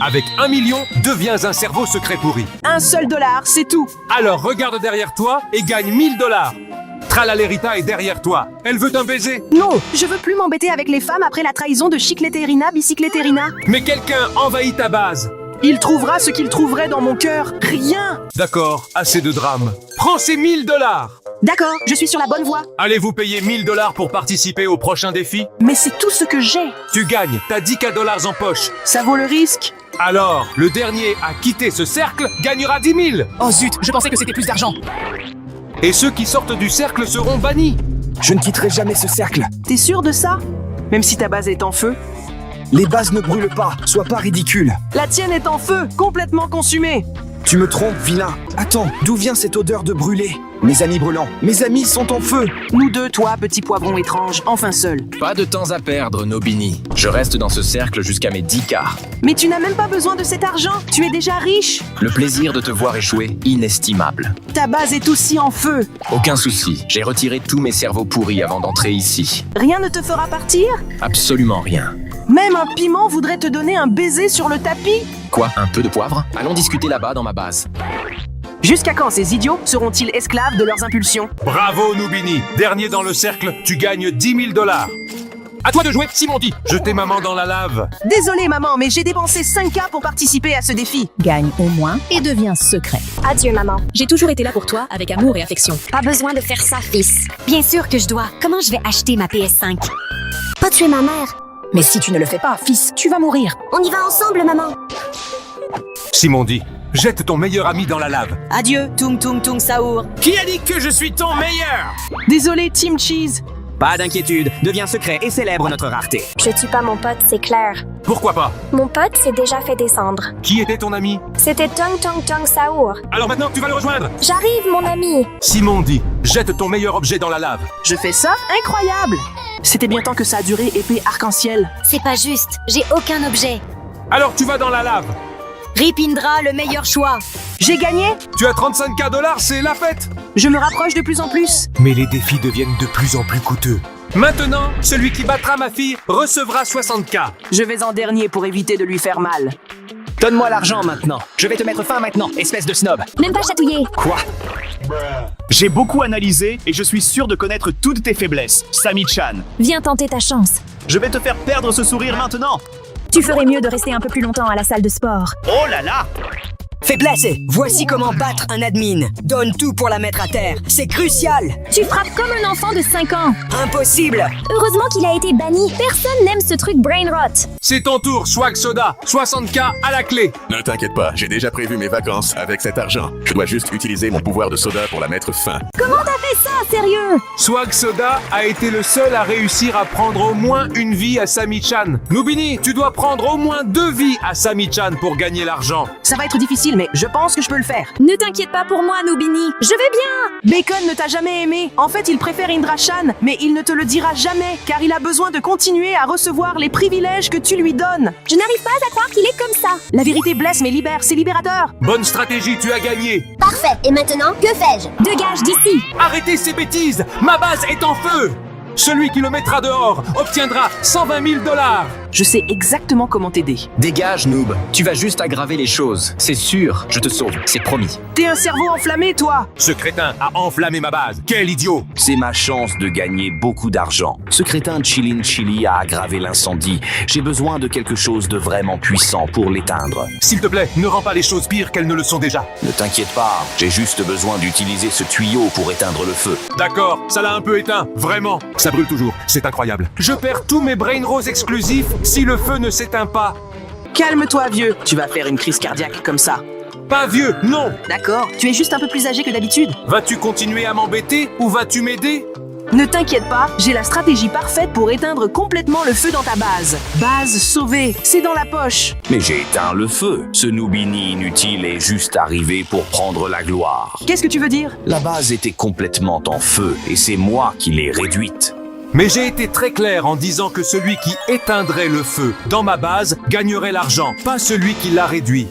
Avec 1 million, deviens un cerveau secret pourri. $1 seul, c'est tout. Alors regarde derrière toi et gagne 1000 $. Tralalerita est derrière toi. Elle veut un baiser. Non, je veux plus m'embêter avec les femmes après la trahison de Chicleterina, Bicycleterina. Mais quelqu'un envahit ta base. Il trouvera ce qu'il trouverait dans mon cœur. Rien. D'accord, assez de drame. Prends ces 1000 $. D'accord, je suis sur la bonne voie. Allez-vous payer 1000 $ pour participer au prochain défi? Mais c'est tout ce que j'ai. Tu gagnes, t'as 10 K $ en poche. Ça vaut le risque. Alors, le dernier à quitter ce cercle gagnera 10 000. Oh zut, je pensais que c'était plus d'argent. Et ceux qui sortent du cercle seront bannis. Je ne quitterai jamais ce cercle. T'es sûr de ça? Même si ta base est en feu? Les bases ne brûlent pas, sois pas ridicule. La tienne est en feu, complètement consumée. Tu me trompes, vilain. Attends, d'où vient cette odeur de brûlé? Mes amis brûlants, mes amis sont en feu. Nous deux, toi, petit poivron étrange, enfin seul. Pas de temps à perdre, Nobini. Je reste dans ce cercle jusqu'à mes 10 K. Mais tu n'as même pas besoin de cet argent, tu es déjà riche. Le plaisir de te voir échouer, inestimable. Ta base est aussi en feu. Aucun souci, j'ai retiré tous mes cerveaux pourris avant d'entrer ici. Rien ne te fera partir? Absolument rien. Même un piment voudrait te donner un baiser sur le tapis? Quoi, un peu de poivre? Allons discuter là-bas dans ma base. Jusqu'à quand ces idiots seront-ils esclaves de leurs impulsions? Bravo, Nubini. Dernier dans le cercle, tu gagnes 10 000 $. À toi de jouer, Simondi. Jetez maman dans la lave. Désolée maman, mais j'ai dépensé 5K pour participer à ce défi. Gagne au moins et deviens secret. Adieu, maman. J'ai toujours été là pour toi avec amour et affection. Pas besoin de faire ça, fils. Bien sûr que je dois. Comment je vais acheter ma PS5? Pas tuer ma mère. Mais si tu ne le fais pas, fils, tu vas mourir. On y va ensemble, maman. Simondi, jette ton meilleur ami dans la lave. Adieu, Tung Tung Tung Saour. Qui a dit que je suis ton meilleur? Désolé, Team Cheese. Pas d'inquiétude, deviens secret et célèbre notre rareté. Je tue pas mon pote, c'est clair. Pourquoi pas? Mon pote s'est déjà fait descendre. Qui était ton ami? C'était Tung Tung Tung Saour. Alors maintenant, tu vas le rejoindre. J'arrive, mon ami. Simondi, jette ton meilleur objet dans la lave. Je fais ça? Incroyable. C'était bien temps que ça a duré, épée arc-en-ciel. C'est pas juste, j'ai aucun objet. Alors tu vas dans la lave. Ripindra, le meilleur choix. J'ai gagné? Tu as 35 K $, c'est la fête. Je me rapproche de plus en plus. Mais les défis deviennent de plus en plus coûteux. Maintenant, celui qui battra ma fille recevra 60 K. Je vais en dernier pour éviter de lui faire mal. Donne-moi l'argent maintenant. Je vais te mettre fin maintenant, espèce de snob. Même pas chatouillé. Quoi? J'ai beaucoup analysé et je suis sûr de connaître toutes tes faiblesses, Sami-chan. Viens tenter ta chance. Je vais te faire perdre ce sourire maintenant. Tu ferais mieux de rester un peu plus longtemps à la salle de sport. Oh là là! Faiblesse, voici comment battre un admin. Donne tout pour la mettre à terre. C'est crucial. Tu frappes comme un enfant de 5 ans. Impossible. Heureusement qu'il a été banni. Personne n'aime ce truc brain rot. C'est ton tour, Swag Soda. 60 K à la clé. Ne t'inquiète pas, j'ai déjà prévu mes vacances avec cet argent. Je dois juste utiliser mon pouvoir de soda pour la mettre fin. Comment t'as fait ça, sérieux? Swag Soda a été le seul à réussir à prendre au moins une vie à Sami-chan. Nubini, tu dois prendre au moins 2 vies à Sami-chan pour gagner l'argent. Ça va être difficile, mais je pense que je peux le faire. Ne t'inquiète pas pour moi, Nobini. Je vais bien. Bacon ne t'a jamais aimé. En fait, il préfère Indra-chan, mais il ne te le dira jamais, car il a besoin de continuer à recevoir les privilèges que tu lui donnes. Je n'arrive pas à croire qu'il est comme ça. La vérité blesse mais libère, c'est libérateur. Bonne stratégie, tu as gagné. Parfait. Et maintenant, que fais-je? Dégage d'ici. Arrêtez ces bêtises. Ma base est en feu. Celui qui le mettra dehors obtiendra 120 000 $. Je sais exactement comment t'aider. Dégage, noob. Tu vas juste aggraver les choses. C'est sûr, je te sauve, c'est promis. T'es un cerveau enflammé, toi. Ce crétin a enflammé ma base. Quel idiot. C'est ma chance de gagner beaucoup d'argent. Ce crétin de Chilin Chili a aggravé l'incendie. J'ai besoin de quelque chose de vraiment puissant pour l'éteindre. S'il te plaît, ne rends pas les choses pires qu'elles ne le sont déjà. Ne t'inquiète pas, j'ai juste besoin d'utiliser ce tuyau pour éteindre le feu. D'accord, ça l'a un peu éteint, vraiment. Ça brûle toujours, c'est incroyable. Je perds tous mes Brain Rose exclusifs si le feu ne s'éteint pas. Calme-toi, vieux. Tu vas faire une crise cardiaque comme ça. Pas vieux, non. D'accord, tu es juste un peu plus âgé que d'habitude. Vas-tu continuer à m'embêter ou vas-tu m'aider? Ne t'inquiète pas, j'ai la stratégie parfaite pour éteindre complètement le feu dans ta base. Base sauvée, c'est dans la poche. Mais j'ai éteint le feu. Ce Nubini inutile est juste arrivé pour prendre la gloire. Qu'est-ce que tu veux dire? La base était complètement en feu et c'est moi qui l'ai réduite. Mais j'ai été très clair en disant que celui qui éteindrait le feu dans ma base gagnerait l'argent, pas celui qui l'a réduit.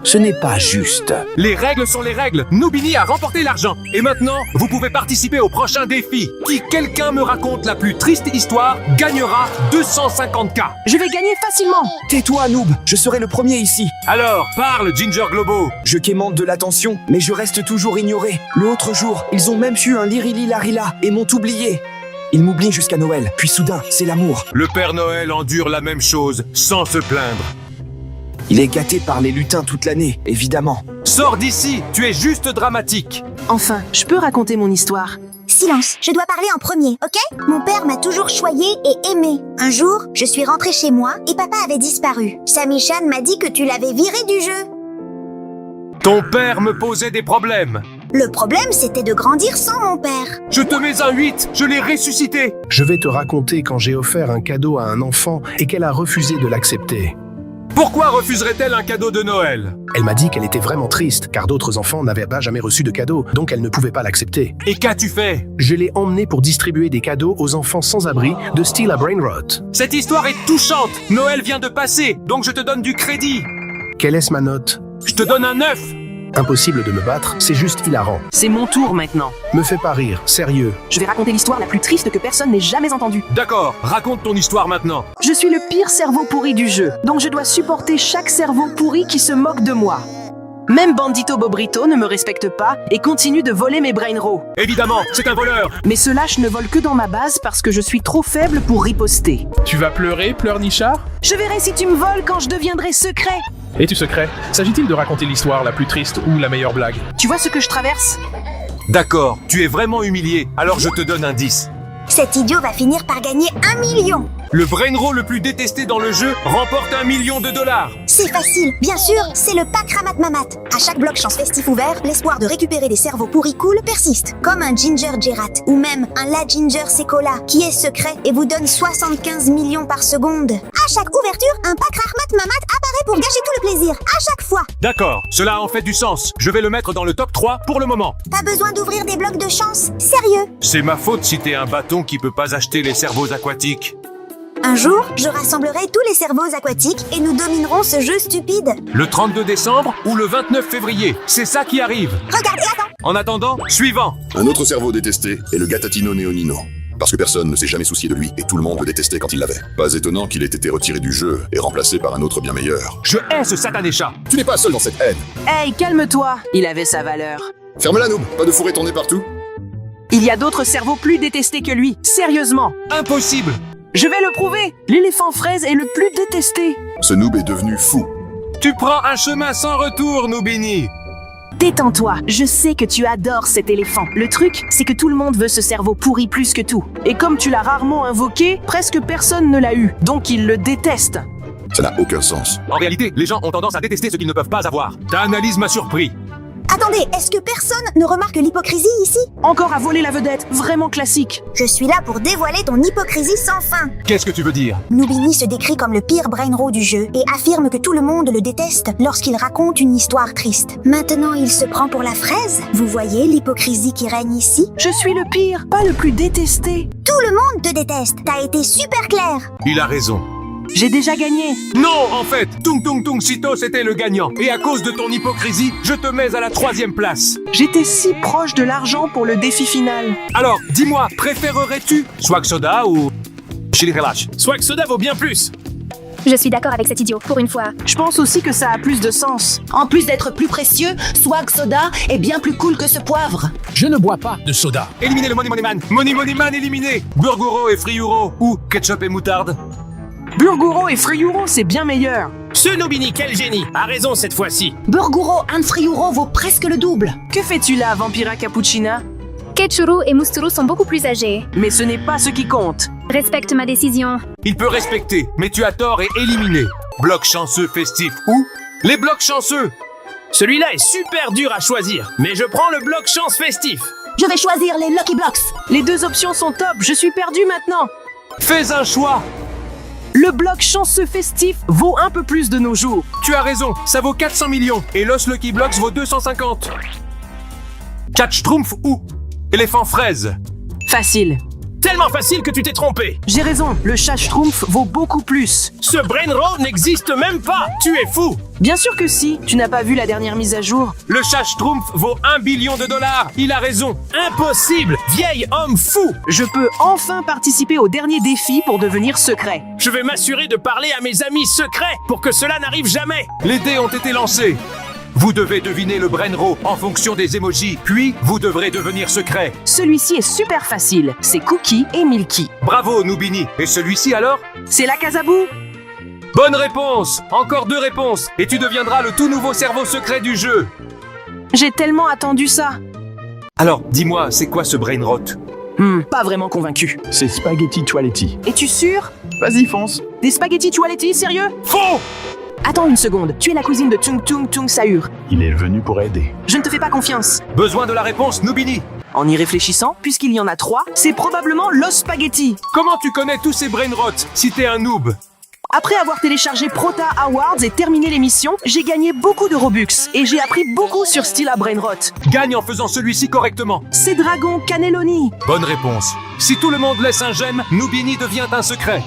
Ce n'est pas juste. Les règles sont les règles. Nobini a remporté l'argent. Et maintenant, vous pouvez participer au prochain défi. Qui quelqu'un me raconte la plus triste histoire gagnera 250K. Je vais gagner facilement. Tais-toi, noob, je serai le premier ici. Alors, parle, Ginger Globo. Je quémande de l'attention, mais je reste toujours ignoré. L'autre jour, ils ont même eu un lirili larila et m'ont oublié. Ils m'oublient jusqu'à Noël, puis soudain, c'est l'amour. Le Père Noël endure la même chose, sans se plaindre. Il est gâté par les lutins toute l'année, évidemment. Sors d'ici, tu es juste dramatique. Enfin, je peux raconter mon histoire. Silence, je dois parler en premier, ok? Mon père m'a toujours choyé et aimé. Un jour, je suis rentrée chez moi et papa avait disparu. Sami-chan m'a dit que tu l'avais viré du jeu. Ton père me posait des problèmes. Le problème, c'était de grandir sans mon père. Je te mets un 8, je l'ai ressuscité. Je vais te raconter quand j'ai offert un cadeau à un enfant et qu'elle a refusé de l'accepter. Pourquoi refuserait-elle un cadeau de Noël? Elle m'a dit qu'elle était vraiment triste, car d'autres enfants n'avaient pas jamais reçu de cadeau, donc elle ne pouvait pas l'accepter. Et qu'as-tu fait? Je l'ai emmenée pour distribuer des cadeaux aux enfants sans abri de style à Brainrot. Cette histoire est touchante. Noël vient de passer, donc je te donne du crédit. Quelle est ma note? Je te donne un 9. Impossible de me battre, c'est juste hilarant. C'est mon tour maintenant. Me fais pas rire, sérieux. Je vais raconter l'histoire la plus triste que personne n'ait jamais entendue. D'accord, raconte ton histoire maintenant. Je suis le pire cerveau pourri du jeu, donc je dois supporter chaque cerveau pourri qui se moque de moi. Même Bandito Bobrito ne me respecte pas et continue de voler mes brainrots. Évidemment, c'est un voleur. Mais ce lâche ne vole que dans ma base parce que je suis trop faible pour riposter. Tu vas pleurer, pleurnichard? Je verrai si tu me voles quand je deviendrai secret. Es-tu secret? S'agit-il de raconter l'histoire la plus triste ou la meilleure blague? Tu vois ce que je traverse? D'accord, tu es vraiment humilié, alors je te donne un 10. Cet idiot va finir par gagner 1 million. Le brainrow le plus détesté dans le jeu remporte $1 million. C'est facile, bien sûr, c'est le pack Ramat Mamat. À chaque bloc chance festif ouvert, l'espoir de récupérer des cerveaux pourris cool persiste. Comme un Ginger Gerat, ou même un La Ginger Sekola, qui est secret et vous donne 75 millions par seconde. À chaque ouverture, un pack Ramat Mamat apparaît pour gâcher tout le plaisir, à chaque fois. D'accord, cela a en fait du sens. Je vais le mettre dans le top 3 pour le moment. Pas besoin d'ouvrir des blocs de chance, sérieux. C'est ma faute si t'es un bâton qui peut pas acheter les cerveaux aquatiques. Un jour, je rassemblerai tous les cerveaux aquatiques et nous dominerons ce jeu stupide. Le 32 décembre ou le 29 février, c'est ça qui arrive. Regarde et attends. En attendant, suivant. Un autre cerveau détesté est le Gatatino Neonino. Parce que personne ne s'est jamais soucié de lui et tout le monde le détestait quand il l'avait. Pas étonnant qu'il ait été retiré du jeu et remplacé par un autre bien meilleur. Je hais ce satané chat. Tu n'es pas seul dans cette haine. Hey, calme-toi. Il avait sa valeur. Ferme-la, noob. Pas de fourrer ton nez partout. Il y a d'autres cerveaux plus détestés que lui. Sérieusement. Impossible. Je vais le prouver. L'éléphant fraise est le plus détesté. Ce noob est devenu fou. Tu prends un chemin sans retour, Noobini. Détends-toi, je sais que tu adores cet éléphant. Le truc, c'est que tout le monde veut ce cerveau pourri plus que tout. Et comme tu l'as rarement invoqué, presque personne ne l'a eu. Donc il le déteste. Ça n'a aucun sens. En réalité, les gens ont tendance à détester ce qu'ils ne peuvent pas avoir. Ta analyse m'a surpris. Attendez, est-ce que personne ne remarque l'hypocrisie ici? Encore à voler la vedette, vraiment classique. Je suis là pour dévoiler ton hypocrisie sans fin. Qu'est-ce que tu veux dire? Noobini se décrit comme le pire brainrow du jeu et affirme que tout le monde le déteste lorsqu'il raconte une histoire triste. Maintenant, il se prend pour la fraise? Vous voyez l'hypocrisie qui règne ici? Je suis le pire, pas le plus détesté. Tout le monde te déteste, t'as été super clair. Il a raison. J'ai déjà gagné. Non, en fait, Tung Tung Tung Sito, c'était le gagnant. Et à cause de ton hypocrisie, je te mets à la 3e place. J'étais si proche de l'argent pour le défi final. Alors, dis-moi, préférerais-tu Swag Soda ou Chili Relash? Swag Soda vaut bien plus. Je suis d'accord avec cet idiot, pour une fois. Je pense aussi que ça a plus de sens. En plus d'être plus précieux, Swag Soda est bien plus cool que ce poivre. Je ne bois pas de soda. Éliminez le Money Money Man. Money Money Man éliminé. Burguro et Friuro ou ketchup et moutarde. Burguro et Friuro, c'est bien meilleur. Ce Noobini, quel génie, a raison cette fois-ci. Burguro and Friuro vaut presque le double. Que fais-tu là, Vampira Cappuccina? Ketchuru et Musturu sont beaucoup plus âgés. Mais ce n'est pas ce qui compte. Respecte ma décision. Il peut respecter, mais tu as tort et éliminé. Bloc chanceux festif ou les blocs chanceux. Celui-là est super dur à choisir, mais je prends le bloc chance festif. Je vais choisir les Lucky Blocks. Les deux options sont top, je suis perdu maintenant. Fais un choix. Le bloc chanceux festif vaut un peu plus de nos jours. Tu as raison, ça vaut 400 millions et Los Lucky Blocks vaut 250. Catch Schtroumpf ou éléphant fraise? Facile. Tellement facile que tu t'es trompé. J'ai raison, le chat Schtroumpf vaut beaucoup plus. Ce Brainrot n'existe même pas. Tu es fou. Bien sûr que si, tu n'as pas vu la dernière mise à jour. Le chat Schtroumpf vaut 1 billion de dollars. Il a raison. Impossible. Vieil homme fou. Je peux enfin participer au dernier défi pour devenir secret. Je vais m'assurer de parler à mes amis secrets pour que cela n'arrive jamais. Les dés ont été lancés. Vous devez deviner le Brainrot en fonction des émojis, puis vous devrez devenir secret. Celui-ci est super facile, c'est Cookie et Milky. Bravo, Noobini. Et celui-ci alors? C'est la Casabou. Bonne réponse. Encore 2 réponses. Et tu deviendras le tout nouveau cerveau secret du jeu. J'ai tellement attendu ça. Alors, dis-moi, c'est quoi ce Brainrot? Pas vraiment convaincu. C'est Spaghetti Toiletti. Es-tu sûr? Vas-y, fonce. Des spaghettis Toiletti, sérieux? Faux! Attends une seconde, tu es la cousine de Tung Tung Tung Sahur. Il est venu pour aider. Je ne te fais pas confiance. Besoin de la réponse, Noobini. En y réfléchissant, puisqu'il y en a 3, c'est probablement Los Spaghetti. Comment tu connais tous ces Brainrots si t'es un noob? Après avoir téléchargé Prota Awards et terminé l'émission, j'ai gagné beaucoup de Robux et j'ai appris beaucoup sur Stila Brainrot. Gagne en faisant celui-ci correctement. C'est Dragon Cannelloni. Bonne réponse. Si tout le monde laisse un j'aime, Noobini devient un secret.